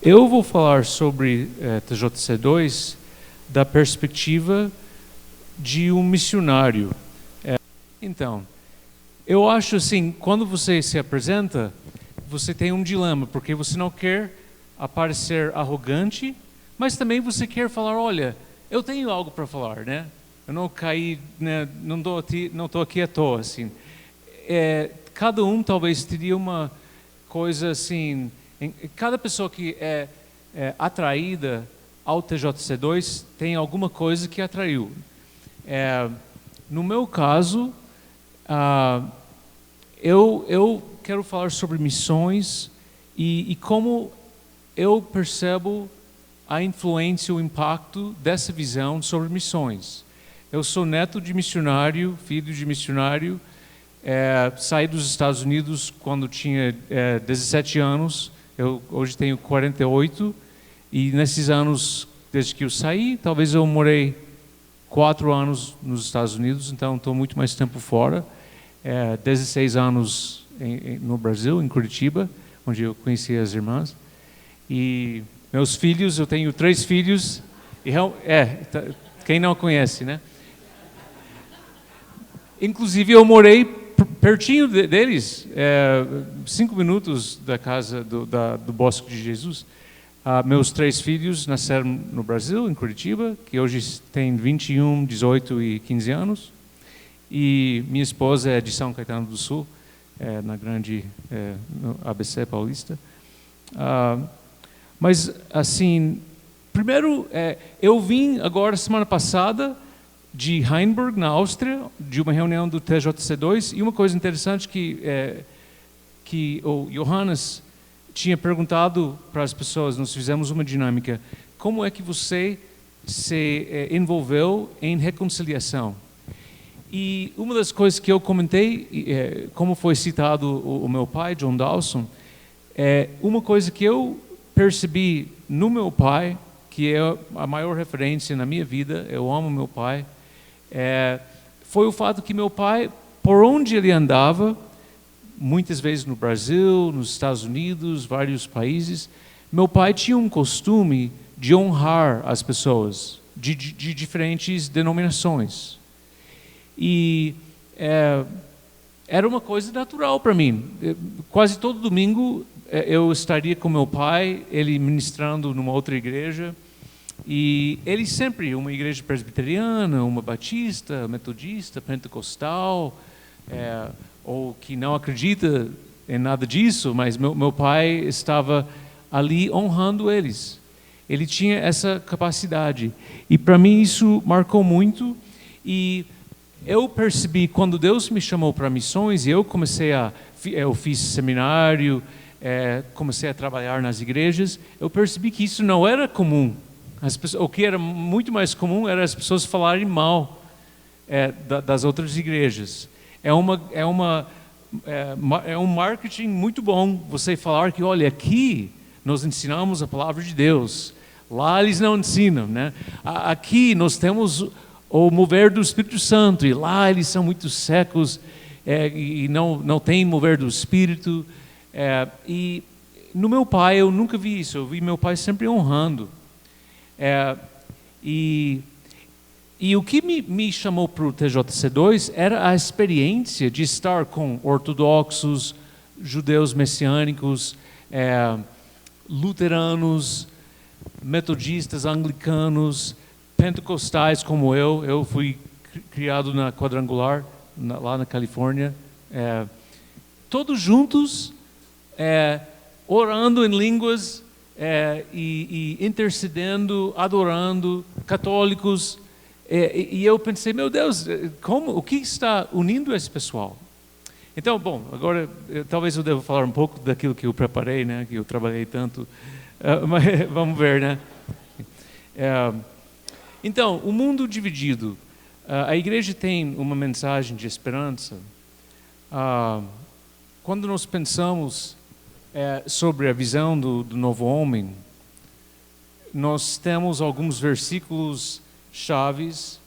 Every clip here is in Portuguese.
Eu vou falar sobre TJC2 da perspectiva de um missionário. Então, eu acho assim, quando você se apresenta, você tem um dilema, porque você não quer aparecer arrogante, mas também você quer falar, olha, eu tenho algo para falar, né? Eu não caí, né? Não estou aqui à toa, assim. Cada um talvez teria uma coisa assim, cada pessoa que é atraída ao TJC2 tem alguma coisa que atraiu. No meu caso, eu quero falar sobre missões e como eu percebo a influência, o impacto dessa visão sobre missões. Eu sou neto de missionário, filho de missionário, saí dos Estados Unidos quando tinha 17 anos, eu hoje tenho 48, e nesses anos, desde que eu saí, talvez eu morei 4 anos nos Estados Unidos, então estou muito mais tempo fora. 16 anos no Brasil, em Curitiba, onde eu conheci as irmãs. E meus filhos, eu tenho 3 filhos, quem não conhece, né? Inclusive eu morei pertinho deles, 5 minutos da casa do Bosque de Jesus. Meus 3 filhos nasceram no Brasil, em Curitiba, que hoje tem 21, 18 e 15 anos. E minha esposa é de São Caetano do Sul, na grande no ABC Paulista. Mas, assim, primeiro, eu vim agora, semana passada, de Heinberg, na Áustria, de uma reunião do TJC2, e uma coisa interessante que o Johannes tinha perguntado para as pessoas, nós fizemos uma dinâmica, como é que você se envolveu em reconciliação? E uma das coisas que eu comentei, como foi citado o meu pai, John Dawson, uma coisa que eu percebi no meu pai, que é a maior referência na minha vida, eu amo meu pai, foi o fato que meu pai, por onde ele andava, muitas vezes no Brasil, nos Estados Unidos, vários países, meu pai tinha um costume de honrar as pessoas de diferentes denominações. E era uma coisa natural para mim. Quase todo domingo eu estaria com meu pai, ele ministrando numa outra igreja, e ele sempre, uma igreja presbiteriana, uma batista, metodista, pentecostal, ou que não acredita em nada disso, mas meu pai estava ali honrando eles. Ele tinha essa capacidade. E para mim isso marcou muito. E eu percebi, quando Deus me chamou para missões, e eu fiz seminário, comecei a trabalhar nas igrejas, eu percebi que isso não era comum. O que era muito mais comum era as pessoas falarem mal das outras igrejas. É um marketing muito bom você falar que, olha, aqui nós ensinamos a palavra de Deus, lá eles não ensinam, né? Aqui nós temos o mover do Espírito Santo, e lá eles são muito secos e não tem mover do Espírito. E no meu pai eu nunca vi isso, eu vi meu pai sempre honrando. E o que me chamou para o TJC2 era a experiência de estar com ortodoxos, judeus messiânicos, luteranos, metodistas, anglicanos, pentecostais como eu fui criado na Quadrangular, lá na Califórnia, todos juntos, orando em línguas, e intercedendo, adorando, católicos, e eu pensei, meu Deus, o que está unindo esse pessoal? Então, bom, agora talvez eu deva falar um pouco daquilo que eu preparei, né, que eu trabalhei tanto, mas vamos ver, né? Então, o mundo dividido, a igreja tem uma mensagem de esperança. Quando nós pensamos sobre a visão do novo homem, nós temos alguns versículos chaves,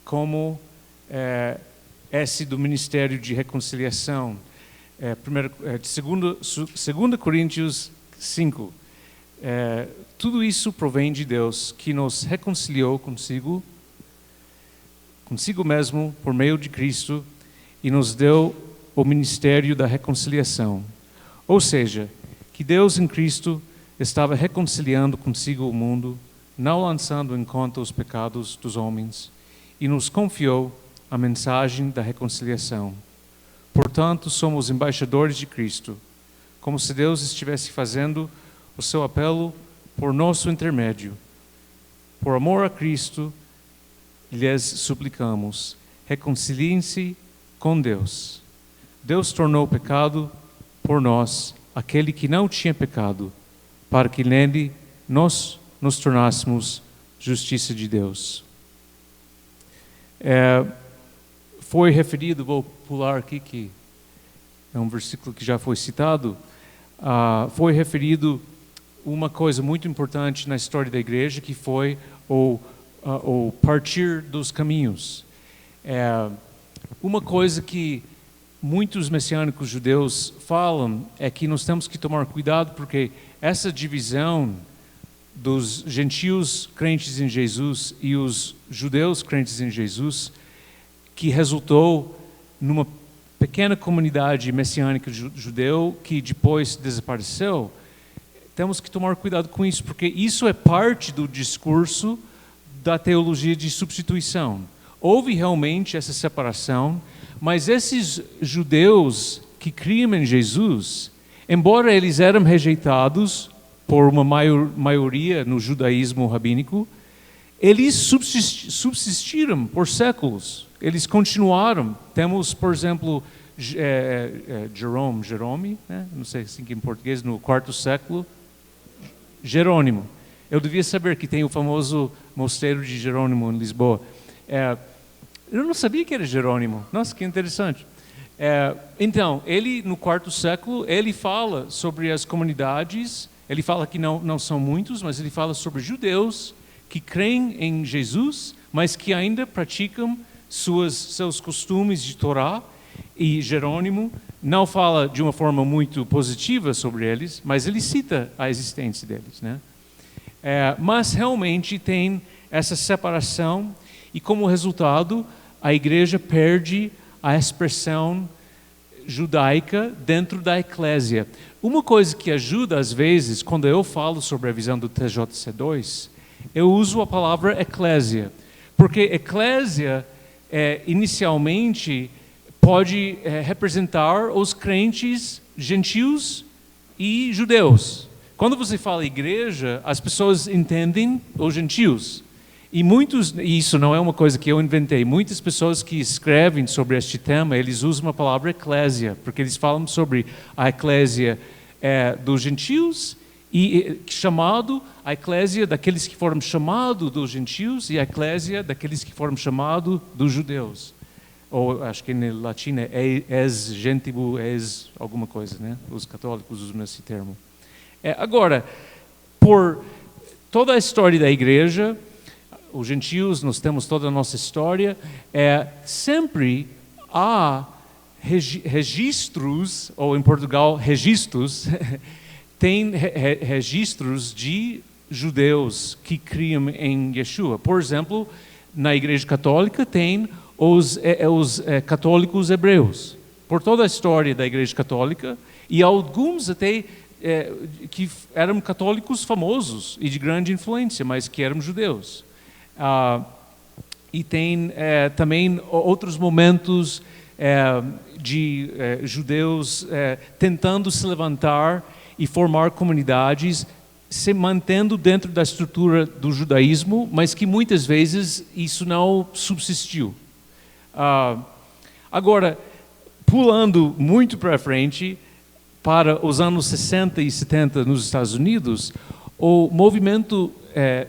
como esse do Ministério de Reconciliação, 2 Coríntios 5. Tudo isso provém de Deus, que nos reconciliou consigo mesmo por meio de Cristo e nos deu o ministério da reconciliação. Ou seja, que Deus em Cristo estava reconciliando consigo o mundo, não lançando em conta os pecados dos homens, e nos confiou a mensagem da reconciliação. Portanto, somos embaixadores de Cristo, como se Deus estivesse fazendo o seu apelo por nosso intermédio. Por amor a Cristo, lhes suplicamos, reconciliem-se com Deus. Deus tornou pecado por nós aquele que não tinha pecado, para que nele nós nos tornássemos justiça de Deus. Foi referido, vou pular aqui, que é um versículo que já foi citado, foi referido uma coisa muito importante na história da igreja, que foi o partir dos caminhos. Uma coisa que muitos messiânicos judeus falam é que nós temos que tomar cuidado, porque essa divisão dos gentios crentes em Jesus e os judeus crentes em Jesus, que resultou numa pequena comunidade messiânica judeu que depois desapareceu, temos que tomar cuidado com isso, porque isso é parte do discurso da teologia de substituição. Houve realmente essa separação, mas esses judeus que criam em Jesus, embora eles eram rejeitados por uma maioria no judaísmo rabínico, eles subsistiram por séculos. Eles continuaram. Temos, por exemplo, Jerome, né? Não sei assim que em português, no 4º século, Jerônimo. Eu devia saber que tem o famoso mosteiro de Jerônimo em Lisboa. Eu não sabia que era Jerônimo. Nossa, que interessante. Então, ele no 4º século, ele fala sobre as comunidades. Ele fala que não são muitos, mas ele fala sobre judeus que creem em Jesus, mas que ainda praticam seus costumes de Torá. E Jerônimo não fala de uma forma muito positiva sobre eles, mas ele cita a existência deles, né? Mas realmente tem essa separação, e como resultado, a igreja perde a expressão judaica dentro da eclésia. Uma coisa que ajuda às vezes, quando eu falo sobre a visão do TJC2, eu uso a palavra eclésia, porque eclésia inicialmente pode representar os crentes gentios e judeus. Quando você fala igreja, as pessoas entendem os gentios. E isso não é uma coisa que eu inventei, muitas pessoas que escrevem sobre este tema, eles usam a palavra eclésia, porque eles falam sobre a eclésia dos gentios, e a eclésia daqueles que foram chamados dos gentios e a eclésia daqueles que foram chamados dos judeus. Ou acho que em latim é ex gentibus, ex alguma coisa, né? Os católicos usam esse termo. Agora, por toda a história da igreja, os gentios, nós temos toda a nossa história, sempre há registros, ou em Portugal, registros, tem registros de judeus que criam em Yeshua. Por exemplo, na igreja católica tem os católicos hebreus. Por toda a história da igreja católica, e alguns até que eram católicos famosos e de grande influência, mas que eram judeus. E tem também outros momentos de judeus tentando se levantar e formar comunidades, se mantendo dentro da estrutura do judaísmo, mas que muitas vezes isso não subsistiu. Agora, pulando muito para frente, para os anos 60 e 70 nos Estados Unidos, o movimento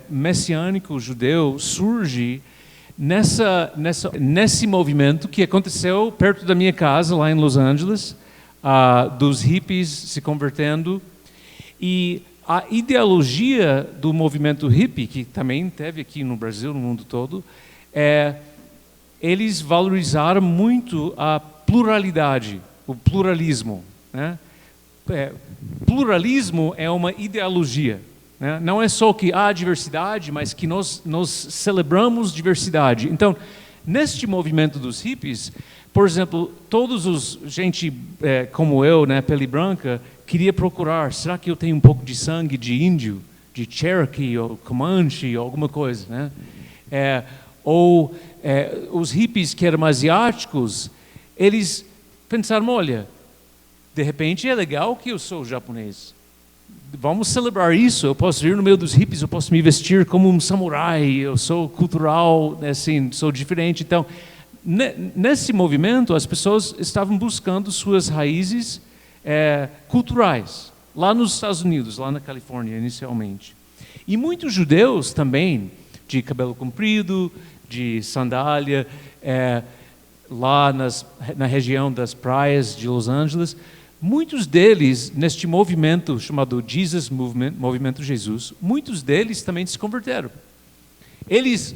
messiânico judeu surge nesse movimento que aconteceu perto da minha casa, lá em Los Angeles, dos hippies se convertendo. E a ideologia do movimento hippie, que também teve aqui no Brasil, no mundo todo, eles valorizaram muito a pluralidade, o pluralismo, né? Pluralismo é uma ideologia, né? Não é só que há diversidade, mas que nós celebramos diversidade. Então, neste movimento dos hippies, por exemplo, todos os gente como eu, né, pele branca, queria procurar, será que eu tenho um pouco de sangue de índio, de Cherokee ou Comanche, ou alguma coisa, né? Os hippies que eram asiáticos, eles pensaram, olha, de repente é legal que eu sou japonês. Vamos celebrar isso. Eu posso ir no meio dos hippies, eu posso me vestir como um samurai, eu sou cultural, assim, sou diferente. Então, nesse movimento, as pessoas estavam buscando suas raízes culturais, lá nos Estados Unidos, lá na Califórnia, inicialmente. E muitos judeus também, de cabelo comprido, de sandália, lá na região das praias de Los Angeles, muitos deles, neste movimento chamado Jesus Movement, Movimento Jesus, muitos deles também se converteram. Eles,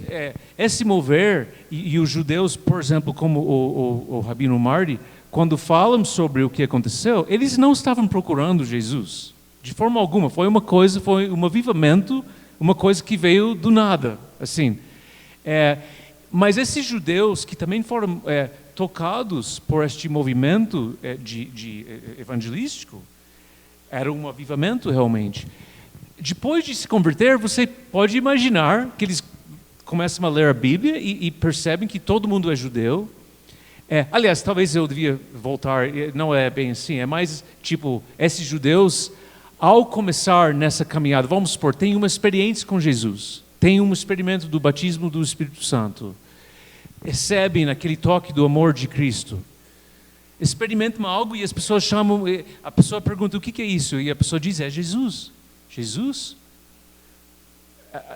esse mover, e os judeus, por exemplo, como o Rabino Mardi, quando falam sobre o que aconteceu, eles não estavam procurando Jesus, de forma alguma. Foi um avivamento, uma coisa que veio do nada, assim. Mas esses judeus que também foram tocados por este movimento evangelístico, era um avivamento realmente. Depois de se converter, você pode imaginar que eles começam a ler a Bíblia e percebem que todo mundo é judeu. Aliás, talvez eu devia voltar, não é bem assim, é mais tipo, esses judeus, ao começar nessa caminhada, vamos supor, tem uma experiência com Jesus, tem um experimento do batismo do Espírito Santo, recebem aquele toque do amor de Cristo, experimentam algo e as pessoas chamam, a pessoa pergunta o que é isso? E a pessoa diz, é Jesus. Jesus?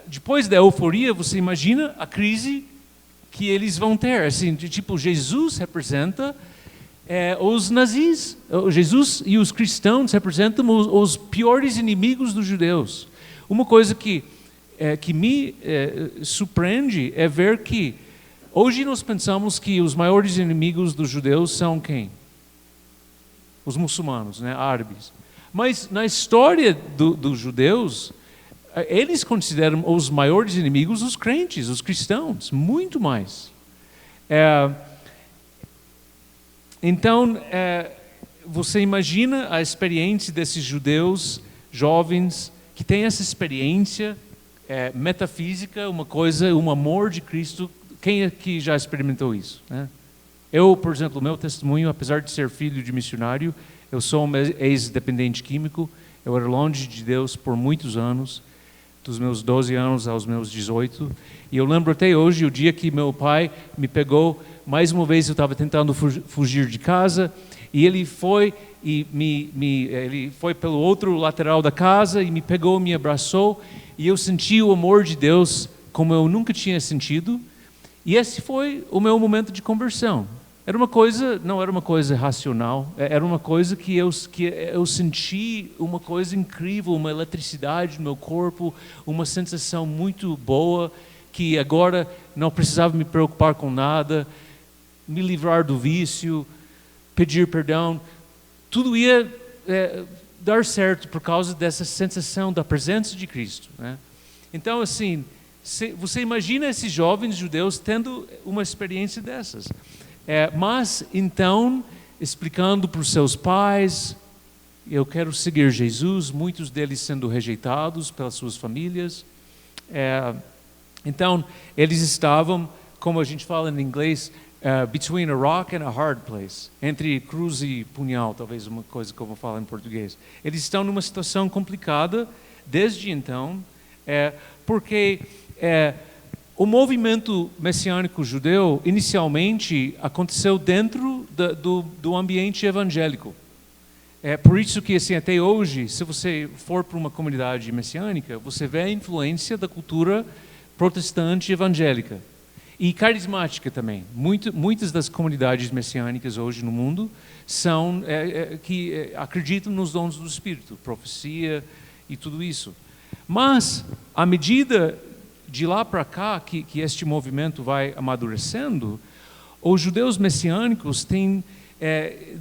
Depois da euforia, você imagina a crise que eles vão ter, assim, tipo, Jesus representa os nazis, Jesus e os cristãos representam os piores inimigos dos judeus. Uma coisa que me surpreende é ver que hoje nós pensamos que os maiores inimigos dos judeus são quem? Os muçulmanos, né, árabes. Mas na história dos judeus, eles consideram os maiores inimigos os crentes, os cristãos, muito mais. Então, você imagina a experiência desses judeus jovens que têm essa experiência metafísica, uma coisa, um amor de Cristo. Quem aqui já experimentou isso, né? Eu, por exemplo, o meu testemunho, apesar de ser filho de missionário, eu sou um ex-dependente químico, eu era longe de Deus por muitos anos, dos meus 12 anos aos meus 18, e eu lembro até hoje o dia que meu pai me pegou, mais uma vez eu estava tentando fugir de casa, e ele foi ele foi pelo outro lateral da casa e me pegou, me abraçou, e eu senti o amor de Deus como eu nunca tinha sentido, e esse foi o meu momento de conversão. Não era uma coisa racional, era uma coisa que eu senti uma coisa incrível, uma eletricidade no meu corpo, uma sensação muito boa, que agora não precisava me preocupar com nada, me livrar do vício, pedir perdão, tudo ia dar certo por causa dessa sensação da presença de Cristo, né? Então, assim, você imagina esses jovens judeus tendo uma experiência dessas. Mas, então, explicando para os seus pais, eu quero seguir Jesus, muitos deles sendo rejeitados pelas suas famílias. Então, eles estavam, como a gente fala em inglês, between a rock and a hard place. Entre cruz e punhal, talvez uma coisa que eu vou falar em português. Eles estão numa situação complicada desde então, porque o movimento messiânico judeu, inicialmente, aconteceu dentro do ambiente evangélico. Por isso que, assim, até hoje, se você for para uma comunidade messiânica, você vê a influência da cultura protestante evangélica. E carismática também. Muitas das comunidades messiânicas hoje no mundo são que acreditam nos dons do Espírito, profecia e tudo isso. Mas, à medida de lá para cá, que este movimento vai amadurecendo, os judeus messiânicos têm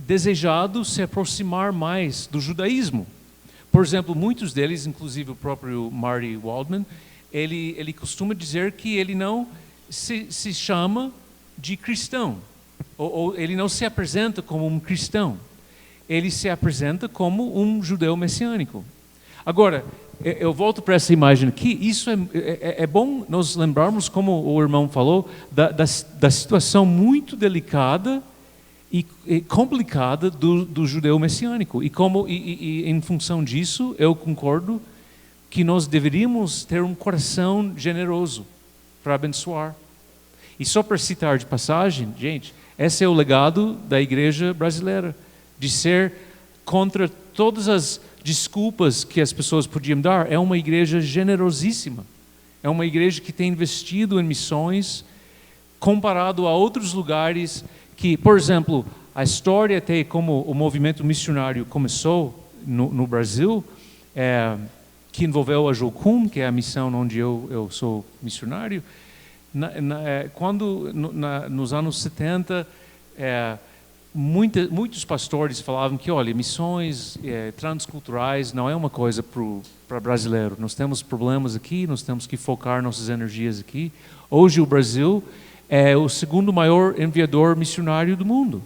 desejado se aproximar mais do judaísmo, Por exemplo, muitos deles, inclusive o próprio Marty Waldman, ele costuma dizer que ele não se chama de cristão, ou ele não se apresenta como um cristão, ele se apresenta como um judeu messiânico. Agora, eu volto para essa imagem aqui, isso é bom nós lembrarmos, como o irmão falou, da situação muito delicada e complicada do judeu messiânico. E em função disso, eu concordo que nós deveríamos ter um coração generoso para abençoar. E só para citar de passagem, gente, esse é o legado da igreja brasileira, de ser contra todas as desculpas que as pessoas podiam dar. É uma igreja generosíssima. É uma igreja que tem investido em missões comparado a outros lugares que, por exemplo, a história até como o movimento missionário começou no Brasil, que envolveu a Jocum, que é a missão onde eu sou missionário. Quando nos anos 70, muitos pastores falavam que, olha, missões transculturais não é uma coisa para brasileiro. Nós temos problemas aqui, nós temos que focar nossas energias aqui. Hoje o Brasil é o segundo maior enviador missionário do mundo.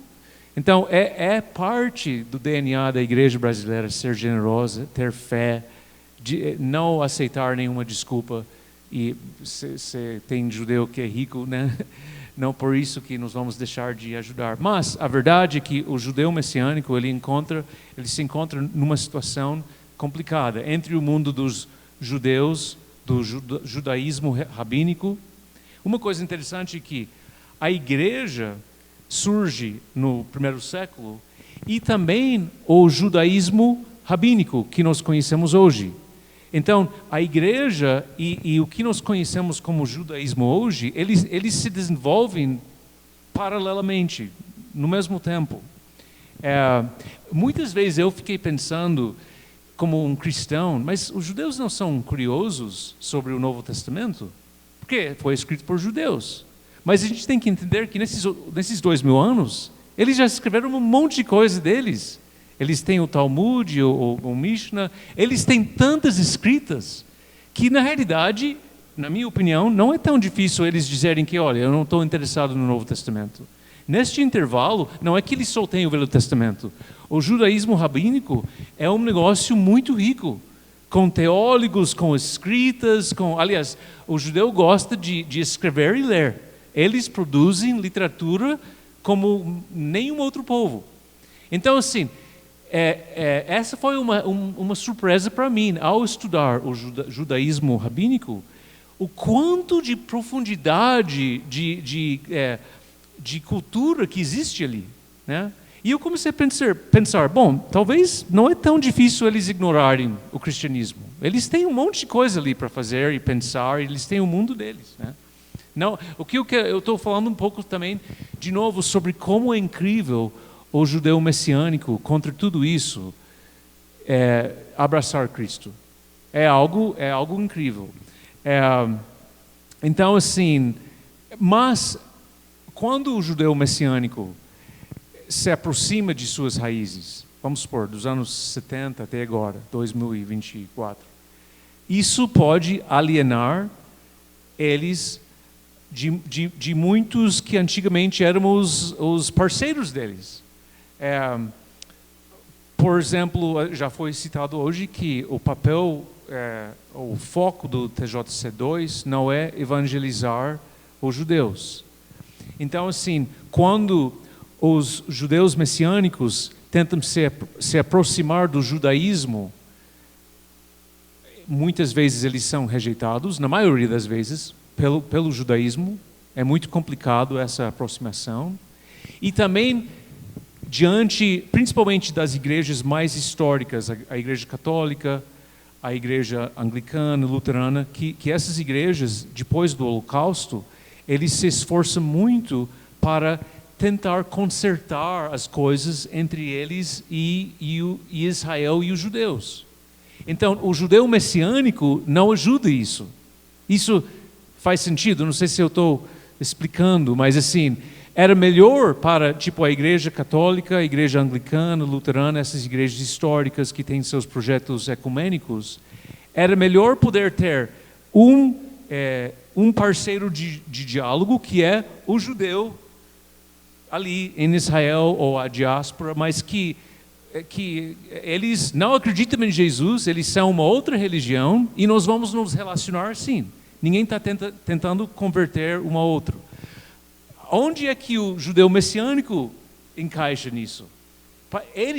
Então, é parte do DNA da igreja brasileira ser generosa, ter fé, de não aceitar nenhuma desculpa. E se tem judeu que é rico, né? Não por isso que nós vamos deixar de ajudar. Mas a verdade é que o judeu messiânico ele se encontra numa situação complicada entre o mundo dos judeus, do judaísmo rabínico. Uma coisa interessante é que a igreja surge no primeiro século e também o judaísmo rabínico que nós conhecemos hoje. Então, a igreja e o que nós conhecemos como judaísmo hoje, eles se desenvolvem paralelamente, no mesmo tempo. Muitas vezes eu fiquei pensando, como um cristão, mas os judeus não são curiosos sobre o Novo Testamento? Porque foi escrito por judeus. Mas a gente tem que entender que nesses 2000 anos, eles já escreveram um monte de coisa deles. Eles têm o Talmud, o Mishnah, eles têm tantas escritas que, na realidade, na minha opinião, não é tão difícil eles dizerem que, olha, eu não estou interessado no Novo Testamento. Neste intervalo, não é que eles só têm o Velho Testamento. O judaísmo rabínico é um negócio muito rico, com teólogos, com escritas, aliás, o judeu gosta de escrever e ler. Eles produzem literatura como nenhum outro povo. Então, assim, essa foi uma surpresa para mim, ao estudar o judaísmo rabínico, o quanto de profundidade, de cultura que existe ali, né? E eu comecei a pensar, bom, talvez não é tão difícil eles ignorarem o cristianismo. Eles têm um monte de coisa ali para fazer e pensar, eles têm o mundo deles, né? Não, o que eu estou falando um pouco também, de novo, sobre como é incrível o judeu messiânico, contra tudo isso, abraçar Cristo. É algo incrível. Então, assim, mas quando o judeu messiânico se aproxima de suas raízes, vamos supor, dos anos 70 até agora, 2024, isso pode alienar eles de muitos que antigamente éramos os parceiros deles. Por exemplo, já foi citado hoje que o papel, o foco do TJC2 não é evangelizar os judeus. Então, assim, quando os judeus messiânicos tentam se aproximar do judaísmo, muitas vezes eles são rejeitados, na maioria das vezes, pelo judaísmo. É muito complicado essa aproximação. E também, principalmente das igrejas mais históricas, a igreja católica, a igreja anglicana, luterana, que essas igrejas, depois do Holocausto, eles se esforçam muito para tentar consertar as coisas entre eles e Israel e os judeus. Então, o judeu messiânico não ajuda isso. Isso faz sentido? Não sei se eu estou explicando, mas assim, Era melhor para, tipo, a igreja católica, a igreja anglicana, luterana, essas igrejas históricas que têm seus projetos ecumênicos, era melhor poder ter um parceiro de diálogo, que é o judeu ali em Israel ou a diáspora, mas que eles não acreditam em Jesus, eles são uma outra religião e nós vamos nos relacionar assim. Ninguém está tentando converter um ao outro. Onde é que o judeu messiânico encaixa nisso?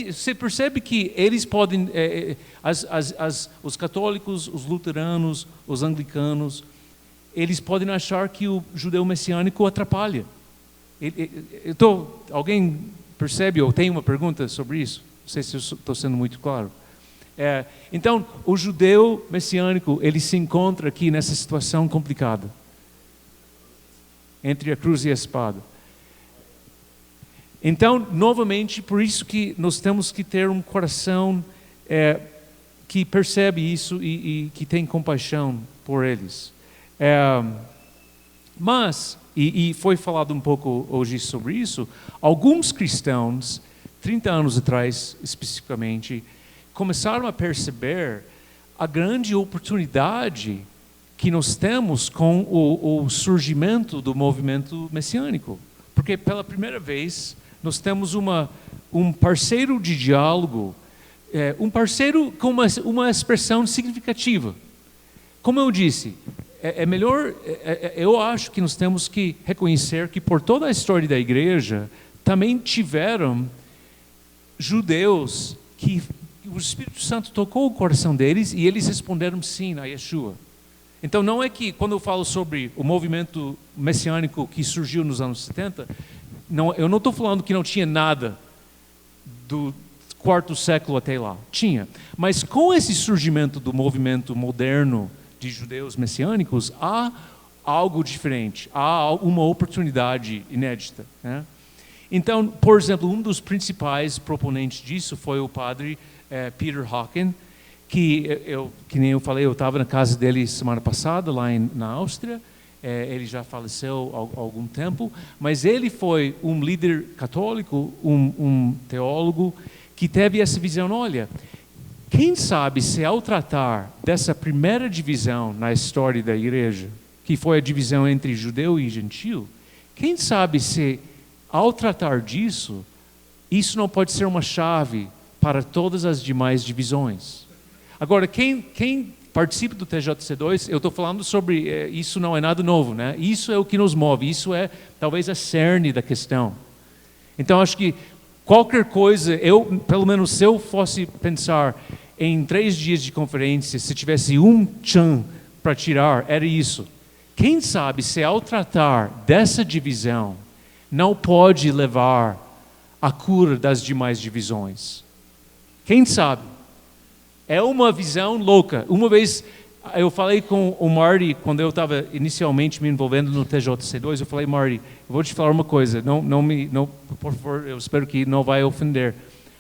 Você percebe que eles podem, os católicos, os luteranos, os anglicanos, eles podem achar que o judeu messiânico atrapalha. Alguém percebe ou tem uma pergunta sobre isso? Não sei se eu estou sendo muito claro. Então, o judeu messiânico, ele se encontra aqui nessa situação complicada, entre a cruz e a espada. Então, novamente, por isso que nós temos que ter um coração que percebe isso e que tem compaixão por eles. Mas, e foi falado um pouco hoje sobre isso, alguns cristãos, 30 anos atrás especificamente, começaram a perceber a grande oportunidade que nós temos com o surgimento do movimento messiânico. Porque pela primeira vez nós temos um parceiro de diálogo, um parceiro com uma expressão significativa. Como eu disse, melhor, eu acho que nós temos que reconhecer que por toda a história da igreja também tiveram judeus que o Espírito Santo tocou o coração deles e eles responderam sim a Yeshua. Então não é que quando eu falo sobre o movimento messiânico que surgiu nos anos 70, eu não estou falando que não tinha nada do quarto século até lá. Tinha. Mas com esse surgimento do movimento moderno de judeus messiânicos, há algo diferente, há uma oportunidade inédita, né? Então, por exemplo, um dos principais proponentes disso foi o padre Peter Hawken, que nem eu falei, eu estava na casa dele semana passada, lá na Áustria. Ele já faleceu há algum tempo, mas ele foi um líder católico, um teólogo, que teve essa visão. Olha, quem sabe se ao tratar dessa primeira divisão na história da igreja, que foi a divisão entre judeu e gentil, quem sabe se ao tratar disso, isso não pode ser uma chave para todas as demais divisões. Agora, quem participa do TJC2, eu estou falando sobre, isso não é nada novo, né? Isso é o que nos move, isso é talvez a cerne da questão. Então, acho que qualquer coisa, pelo menos se eu fosse pensar em 3 dias de conferência, se tivesse um tchan para tirar, era isso. Quem sabe se ao tratar dessa divisão, não pode levar à cura das demais divisões. Quem sabe? É uma visão louca. Uma vez eu falei com o Marty, quando eu estava inicialmente me envolvendo no TJC2, eu falei, Marty, eu vou te falar uma coisa, por favor, eu espero que não vai ofender,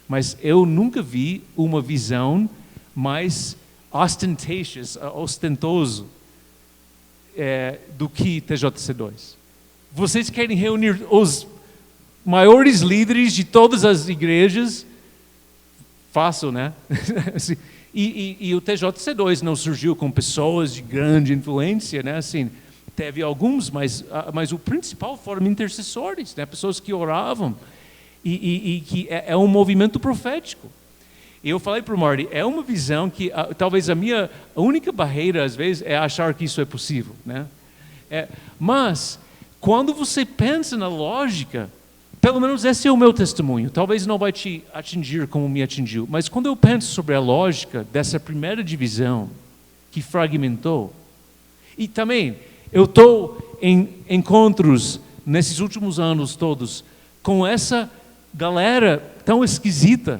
mas eu nunca vi uma visão mais ostentoso do que TJC2. Vocês querem reunir os maiores líderes de todas as igrejas? Fácil, né? E o TJC2 não surgiu com pessoas de grande influência, né? Assim, teve alguns, mas o principal foram intercessores, né? Pessoas que oravam e que é um movimento profético. E eu falei para o Marty, é uma visão que talvez a única barreira às vezes é achar que isso é possível, né? Mas quando você pensa na lógica, pelo menos esse é o meu testemunho, talvez não vai te atingir como me atingiu, mas quando eu penso sobre a lógica dessa primeira divisão que fragmentou, e também eu estou em encontros nesses últimos anos todos com essa galera tão esquisita,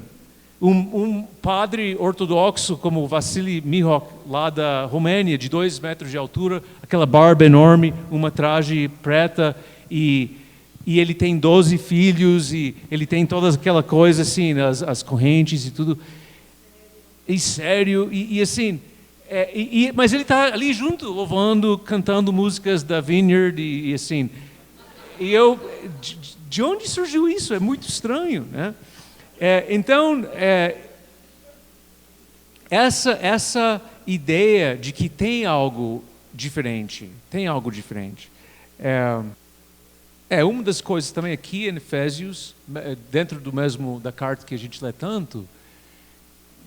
um padre ortodoxo como Vassili Mihok, lá da Romênia, de 2 metros de altura, aquela barba enorme, uma traje preta, e ele tem 12 filhos, e ele tem toda aquela coisa assim, as correntes e tudo, e sério, e assim, mas ele está ali junto, louvando, cantando músicas da Vineyard, e assim, de onde surgiu isso? É muito estranho, né? Então, essa ideia de que tem algo diferente. Uma das coisas também aqui em Efésios, dentro da carta que a gente lê tanto,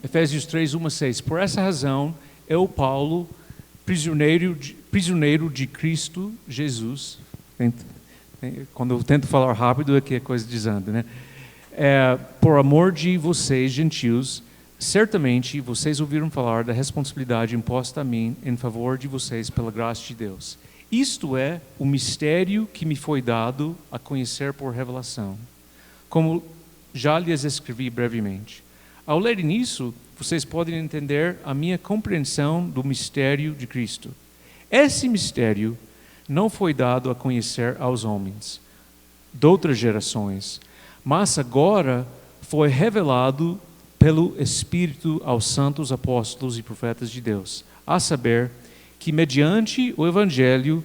Efésios 3, 1 a 6. Por essa razão, eu, Paulo, prisioneiro de Cristo Jesus. Quando eu tento falar rápido, é que a coisa desanda, né? Por amor de vocês, gentios, certamente vocês ouviram falar da responsabilidade imposta a mim em favor de vocês pela graça de Deus. Isto é o mistério que me foi dado a conhecer por revelação, como já lhes escrevi brevemente. Ao lerem isso, vocês podem entender a minha compreensão do mistério de Cristo. Esse mistério não foi dado a conhecer aos homens de outras gerações, mas agora foi revelado pelo Espírito aos santos apóstolos e profetas de Deus, a saber que mediante o Evangelho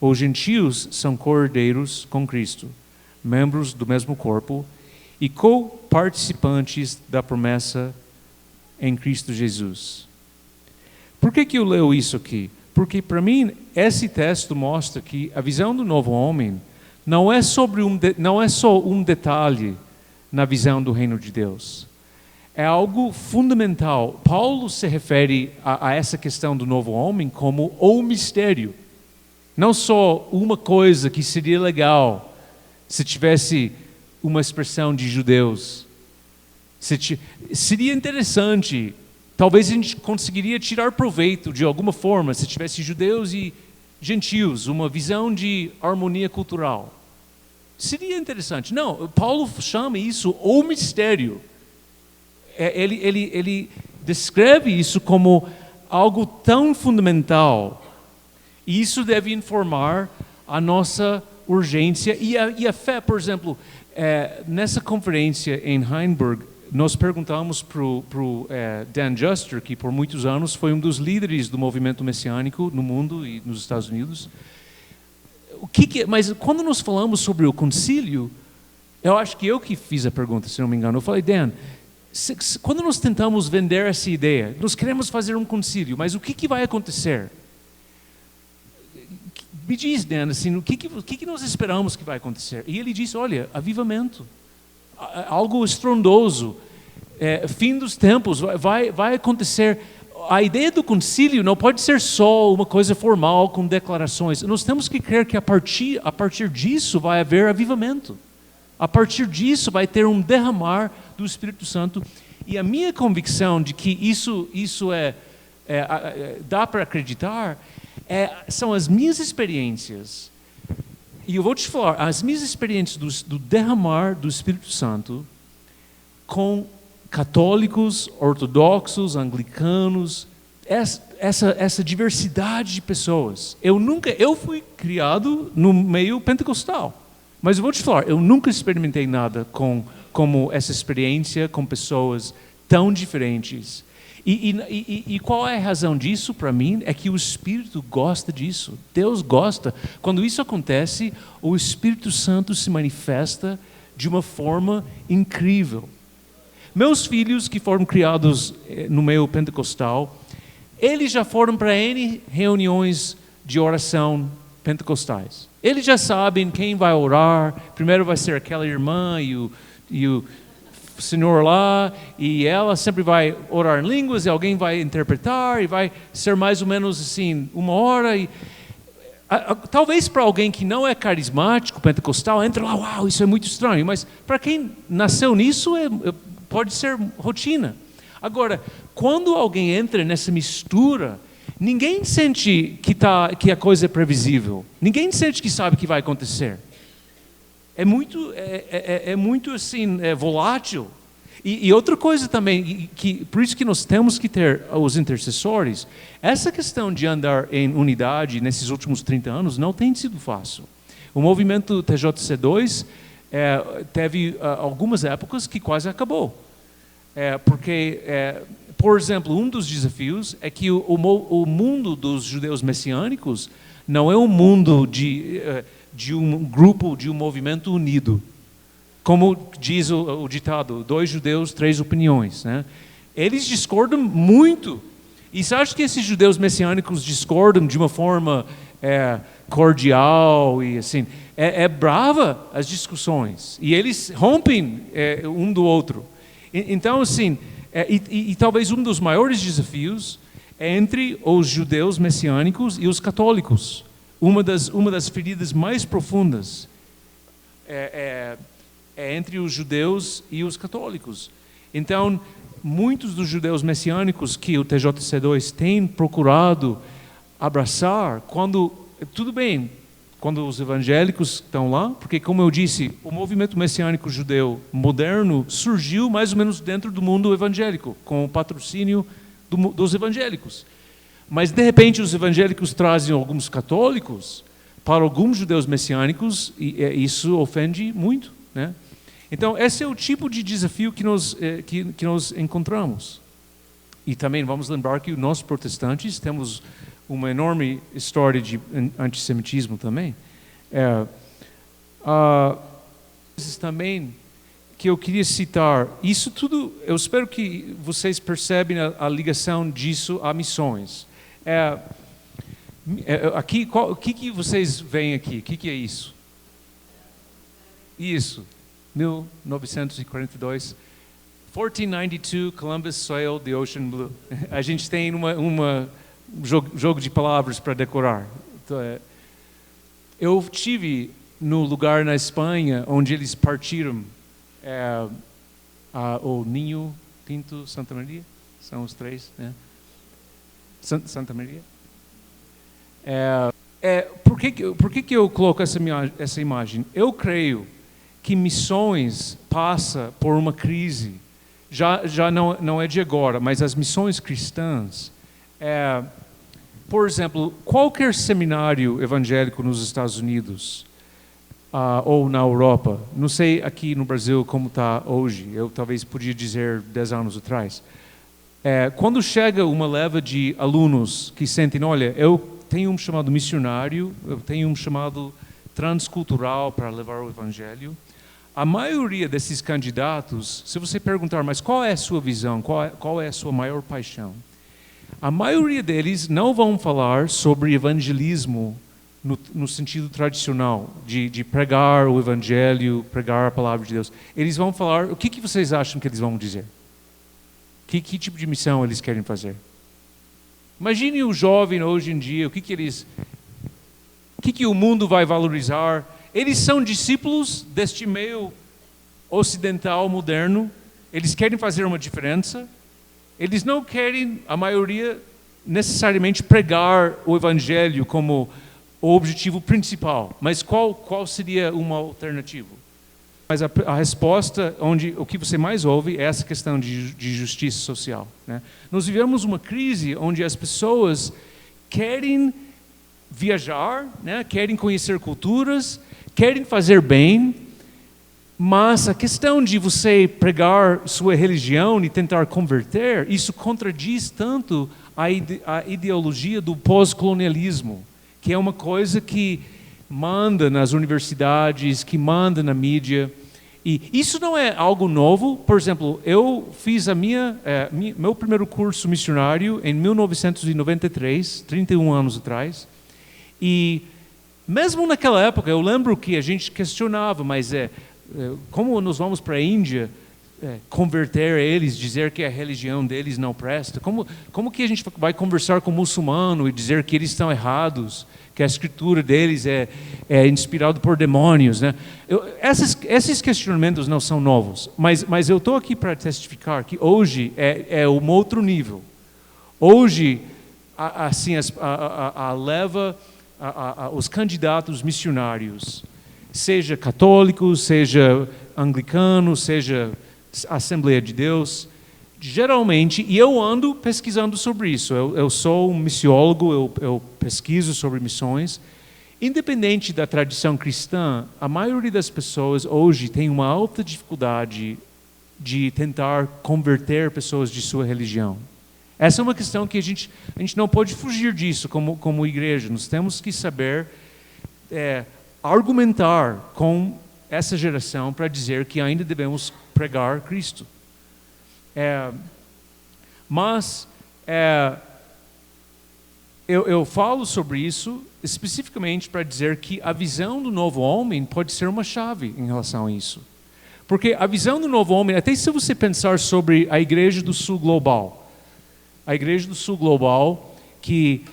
os gentios são co-herdeiros com Cristo, membros do mesmo corpo e co-participantes da promessa em Cristo Jesus. Por que eu leio isso aqui? Porque para mim esse texto mostra que a visão do novo homem não é só um detalhe na visão do reino de Deus. É algo fundamental. Paulo se refere a essa questão do novo homem como o mistério. Não só uma coisa que seria legal se tivesse uma expressão de judeus. Seria interessante, talvez a gente conseguiria tirar proveito de alguma forma se tivesse judeus e gentios, uma visão de harmonia cultural. Seria interessante. Não, Paulo chama isso o mistério. Ele descreve isso como algo tão fundamental. E isso deve informar a nossa urgência e a fé. Por exemplo, nessa conferência em Heinberg, nós perguntamos para o Dan Juster, que por muitos anos foi um dos líderes do movimento messiânico no mundo e nos Estados Unidos. Mas quando nós falamos sobre o concílio, eu acho que eu que fiz a pergunta, se não me engano. Eu falei, Dan, quando nós tentamos vender essa ideia, nós queremos fazer um concílio, mas o que vai acontecer? Me diz, Dan, assim, o que nós esperamos que vai acontecer? E ele disse, olha, avivamento, algo estrondoso, fim dos tempos, vai acontecer. A ideia do concílio não pode ser só uma coisa formal com declarações. Nós temos que crer que a partir disso vai haver avivamento. A partir disso vai ter um derramar do Espírito Santo. E a minha convicção de que isso dá para acreditar são as minhas experiências. E eu vou te falar, as minhas experiências do derramar do Espírito Santo com católicos, ortodoxos, anglicanos, essa diversidade de pessoas. Eu fui criado no meio pentecostal. Mas eu vou te falar, eu nunca experimentei nada como essa experiência com pessoas tão diferentes. E qual é a razão disso para mim? É que o Espírito gosta disso. Deus gosta. Quando isso acontece, o Espírito Santo se manifesta de uma forma incrível. Meus filhos que foram criados no meio pentecostal, eles já foram para N reuniões de oração pentecostais. Eles já sabem quem vai orar. Primeiro vai ser aquela irmã e o senhor lá, e ela sempre vai orar em línguas, e alguém vai interpretar, e vai ser mais ou menos assim, 1 hora. Talvez para alguém que não é carismático, pentecostal, entra lá, uau, isso é muito estranho. Mas para quem nasceu nisso, pode ser rotina. Agora, quando alguém entra nessa mistura, ninguém sente que a coisa é previsível. Ninguém sente que sabe o que vai acontecer. É muito assim, volátil. E outra coisa também, por isso que nós temos que ter os intercessores, essa questão de andar em unidade nesses últimos 30 anos não tem sido fácil. O movimento TJC2 teve algumas épocas que quase acabou. Porque, por exemplo, um dos desafios é que o mundo dos judeus messiânicos Não é um mundo de um grupo, de um movimento unido. Como diz o ditado, 2 judeus, 3 opiniões, né? Eles discordam muito. E você acha que esses judeus messiânicos discordam de uma forma cordial e assim? É brava as discussões. E eles rompem um do outro. Então, assim, e talvez um dos maiores desafios é entre os judeus messiânicos e os católicos. Uma das feridas mais profundas é entre os judeus e os católicos. Então, muitos dos judeus messiânicos que o TJC2 tem procurado abraçar, tudo bem, quando os evangélicos estão lá, porque, como eu disse, o movimento messiânico judeu moderno surgiu mais ou menos dentro do mundo evangélico, com o patrocínio dos evangélicos. Mas, de repente, os evangélicos trazem alguns católicos para alguns judeus messiânicos e isso ofende muito, né? Então, esse é o tipo de desafio que nós encontramos. E também vamos lembrar que nós protestantes temos uma enorme história de antissemitismo também. Também que eu queria citar, isso tudo, eu espero que vocês percebem a ligação disso a missões. Aqui, o que vocês veem aqui? O que é isso? Isso. 1942, 1492, Columbus sailed the ocean blue. A gente tem um jogo de palavras para decorar. Eu estive no lugar na Espanha onde eles partiram o Ninho, Pinto, Santa Maria, são os 3, né? Santa Maria. Por que eu coloco essa imagem? Eu creio que missões passa por uma crise, já não é de agora, mas as missões cristãs, por exemplo, qualquer seminário evangélico nos Estados Unidos ou na Europa, não sei aqui no Brasil como está hoje, eu talvez podia dizer 10 anos atrás, quando chega uma leva de alunos que sentem, olha, eu tenho um chamado missionário, eu tenho um chamado transcultural para levar o evangelho. A maioria desses candidatos, se você perguntar, mas qual é a sua visão, qual é a sua maior paixão? A maioria deles não vão falar sobre evangelismo no sentido tradicional, de pregar o evangelho, pregar a palavra de Deus. Eles vão falar, o que vocês acham que eles vão dizer? Que tipo de missão eles querem fazer? Imagine o jovem hoje em dia, o que o mundo vai valorizar? Eles são discípulos deste meio ocidental moderno. Eles querem fazer uma diferença. Eles não querem, a maioria, necessariamente pregar o evangelho como o objetivo principal. Mas qual seria uma alternativa? Mas a resposta, o que você mais ouve, é essa questão de justiça social, né? Nós vivemos uma crise onde as pessoas querem viajar, né? Querem conhecer culturas, querem fazer bem, mas a questão de você pregar sua religião e tentar converter, isso contradiz tanto a ideologia do pós-colonialismo, que é uma coisa que manda nas universidades, que manda na mídia. E isso não é algo novo. Por exemplo, eu fiz meu primeiro curso missionário em 1993, 31 anos atrás, e mesmo naquela época, eu lembro que a gente questionava, mas como nós vamos para a Índia converter eles, dizer que a religião deles não presta? Como que a gente vai conversar com o muçulmano e dizer que eles estão errados, que a escritura deles é inspirada por demônios, né? Esses questionamentos não são novos, mas eu estou aqui para testificar que hoje é um outro nível. Hoje, assim, os candidatos missionários, seja católicos, seja anglicanos, seja Assembleia de Deus, geralmente, e eu ando pesquisando sobre isso, eu sou um missiólogo, eu pesquiso sobre missões, independente da tradição cristã, a maioria das pessoas hoje tem uma alta dificuldade de tentar converter pessoas de sua religião. Essa é uma questão que a gente não pode fugir disso como igreja. Nós temos que saber argumentar com essa geração para dizer que ainda devemos pregar Cristo. Mas eu falo sobre isso especificamente para dizer que a visão do novo homem pode ser uma chave em relação a isso. Porque a visão do novo homem, até se você pensar sobre a Igreja do Sul Global, a Igreja do Sul Global, que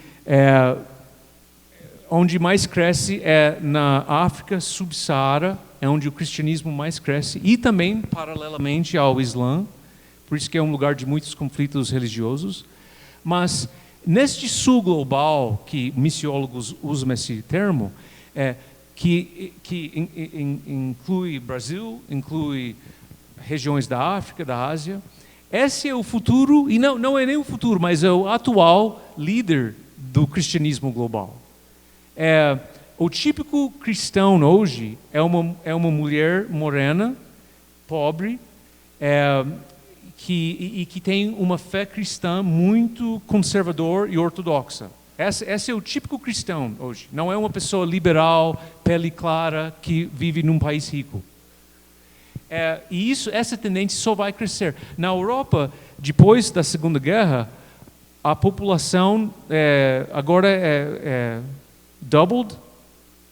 onde mais cresce é na África subsaara, é onde o cristianismo mais cresce, e também paralelamente ao Islã, por isso que é um lugar de muitos conflitos religiosos. Mas neste Sul Global, que missiólogos usam esse termo, que inclui Brasil, inclui regiões da África, da Ásia, esse é o futuro, e não é nem o futuro, mas é o atual líder do cristianismo global. O típico cristão hoje é uma mulher morena, pobre, que tem uma fé cristã muito conservadora e ortodoxa. Esse é o típico cristão hoje. Não é uma pessoa liberal, pele clara, que vive num país rico. E essa tendência só vai crescer. Na Europa, depois da Segunda Guerra, a população agora é doubled.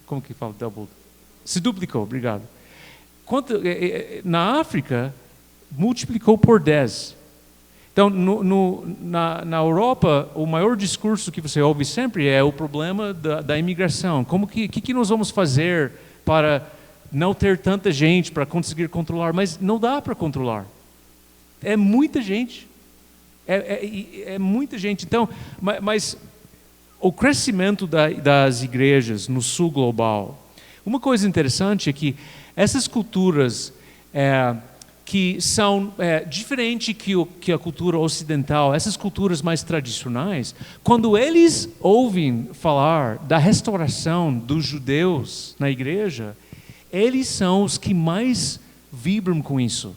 Como que fala doubled? Se duplicou, obrigado. Na África, multiplicou por 10. Então, na Europa, o maior discurso que você ouve sempre é o problema da imigração. Que nós vamos fazer para não ter tanta gente, para conseguir controlar? Mas não dá para controlar. É muita gente. É muita gente. Então, mas o crescimento das igrejas no sul global, uma coisa interessante é que essas culturas que são diferentes que a cultura ocidental, essas culturas mais tradicionais, quando eles ouvem falar da restauração dos judeus na igreja, eles são os que mais vibram com isso.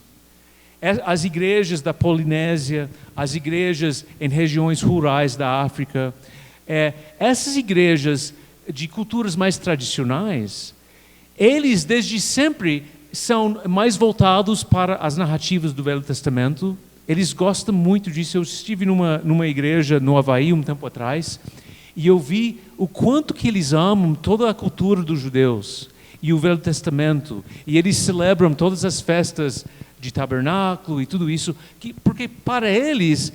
As igrejas da Polinésia, as igrejas em regiões rurais da África, essas igrejas de culturas mais tradicionais, eles desde sempre são mais voltados para as narrativas do Velho Testamento. Eles gostam muito disso. Eu estive numa igreja no Havaí um tempo atrás e eu vi o quanto que eles amam toda a cultura dos judeus e o Velho Testamento. E eles celebram todas as festas de tabernáculo e tudo isso, porque para eles,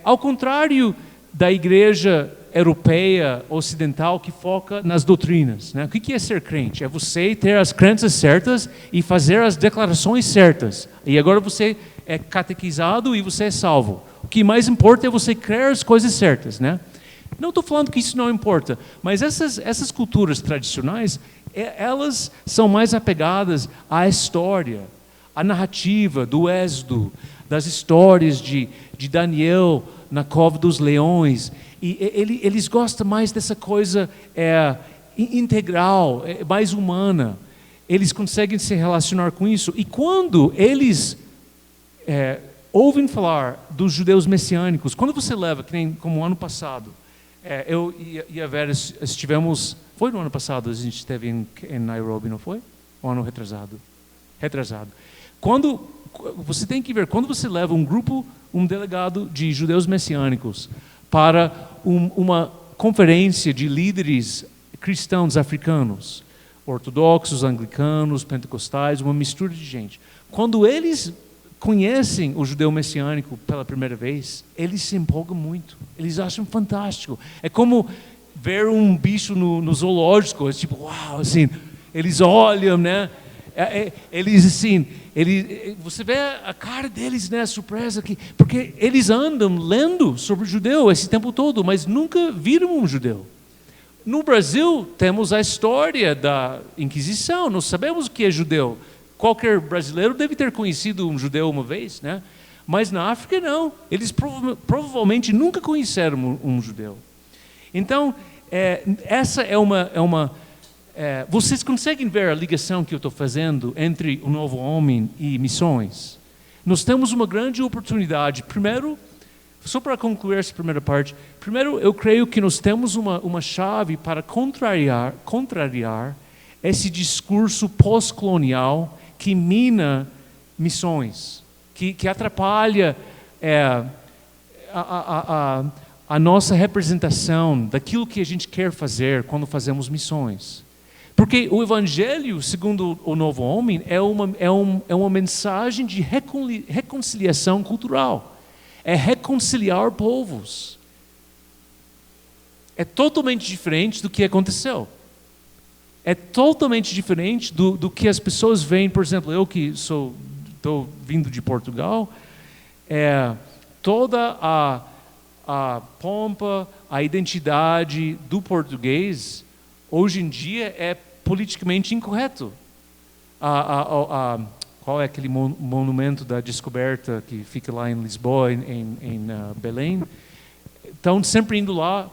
ao contrário da igreja europeia, ocidental, que foca nas doutrinas, né? O que é ser crente? É você ter as crenças certas e fazer as declarações certas. E agora você é catequizado e você é salvo. O que mais importa é você crer as coisas certas, né? Não estou falando que isso não importa, mas essas culturas tradicionais, elas são mais apegadas à história, à narrativa do Êxodo, das histórias de Daniel na cova dos leões. E eles gostam mais dessa coisa integral, mais humana. Eles conseguem se relacionar com isso. E quando eles ouvem falar dos judeus messiânicos, quando você leva, que nem como ano passado, eu e a Vera estivemos, foi no ano passado, a gente esteve em Nairobi, não foi? Ou ano retrasado? Retrasado. Quando você tem que ver, quando você leva um delegado de judeus messiânicos para uma conferência de líderes cristãos africanos, ortodoxos, anglicanos, pentecostais, uma mistura de gente. Quando eles conhecem o judeu messiânico pela primeira vez, eles se empolgam muito. Eles acham fantástico. É como ver um bicho no zoológico, tipo, uau, assim, eles olham, né? Eles assim, você vê a cara deles, né, surpresa, porque eles andam lendo sobre o judeu esse tempo todo, mas nunca viram um judeu. No Brasil temos a história da Inquisição, nós sabemos o que é judeu. Qualquer brasileiro deve ter conhecido um judeu uma vez, né? Mas na África não, eles provavelmente nunca conheceram um judeu. Então, essa é uma vocês conseguem ver a ligação que eu estou fazendo entre o novo homem e missões? Nós temos uma grande oportunidade, primeiro, Só para concluir essa primeira parte, primeiro eu creio que nós temos uma chave para contrariar esse discurso pós-colonial que mina missões, que atrapalha a nossa representação daquilo que a gente quer fazer quando fazemos missões. Porque o Evangelho, segundo o Novo Homem, é uma mensagem de reconciliação cultural. É reconciliar povos. É totalmente diferente do que aconteceu. É totalmente diferente do que as pessoas veem. Por exemplo, eu que estou vindo de Portugal, toda a pompa, a identidade do português, hoje em dia é politicamente incorreto. Qual é aquele monumento da descoberta que fica lá em Lisboa, em Belém? Estão sempre indo lá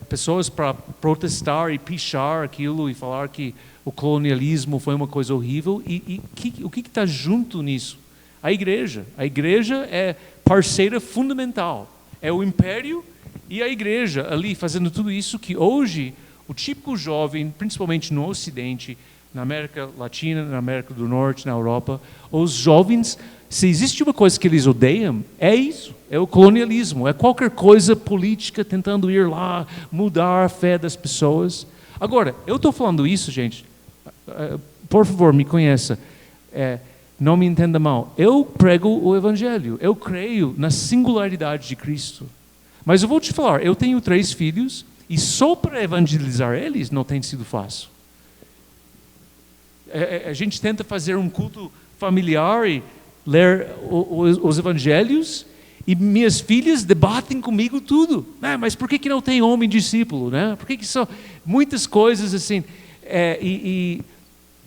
pessoas para protestar e pichar aquilo e falar que o colonialismo foi uma coisa horrível. O que está junto nisso? A igreja. A igreja é parceira fundamental. É o império e a igreja ali fazendo tudo isso que hoje o típico jovem, principalmente no Ocidente, na América Latina, na América do Norte, na Europa, os jovens, se existe uma coisa que eles odeiam, é isso, é o colonialismo, é qualquer coisa política tentando ir lá, mudar a fé das pessoas. Agora, eu estou falando isso, gente, por favor, me conheça, não me entenda mal, eu prego o Evangelho, eu creio na singularidade de Cristo, mas eu vou te falar, eu tenho 3 filhos, e só para evangelizar eles não tem sido fácil. A gente tenta fazer um culto familiar e ler os evangelhos e minhas filhas debatem comigo tudo. Mas por que não tem homem discípulo? Né? Por que só muitas coisas assim?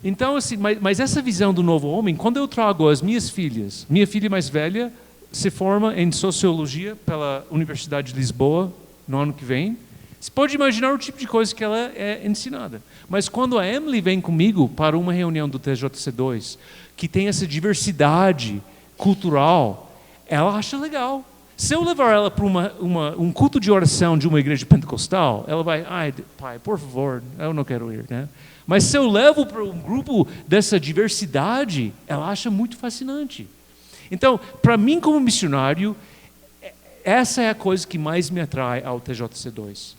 Então assim, mas essa visão do novo homem, quando eu trago as minhas filhas, minha filha mais velha se forma em sociologia pela Universidade de Lisboa no ano que vem. Você pode imaginar o tipo de coisa que ela é ensinada. Mas quando a Emily vem comigo para uma reunião do TJC2, que tem essa diversidade cultural, ela acha legal. Se eu levar ela para um culto de oração de uma igreja pentecostal, ela vai, pai, por favor, eu não quero ir. Né? Mas se eu levo para um grupo dessa diversidade, ela acha muito fascinante. Então, para mim como missionário, essa é a coisa que mais me atrai ao TJC2.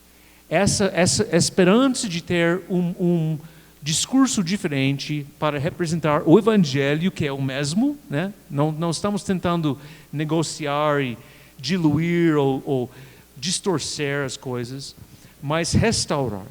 Essa esperança de ter um discurso diferente para representar o Evangelho, que é o mesmo, né? Não estamos tentando negociar e diluir ou distorcer as coisas, mas restaurar.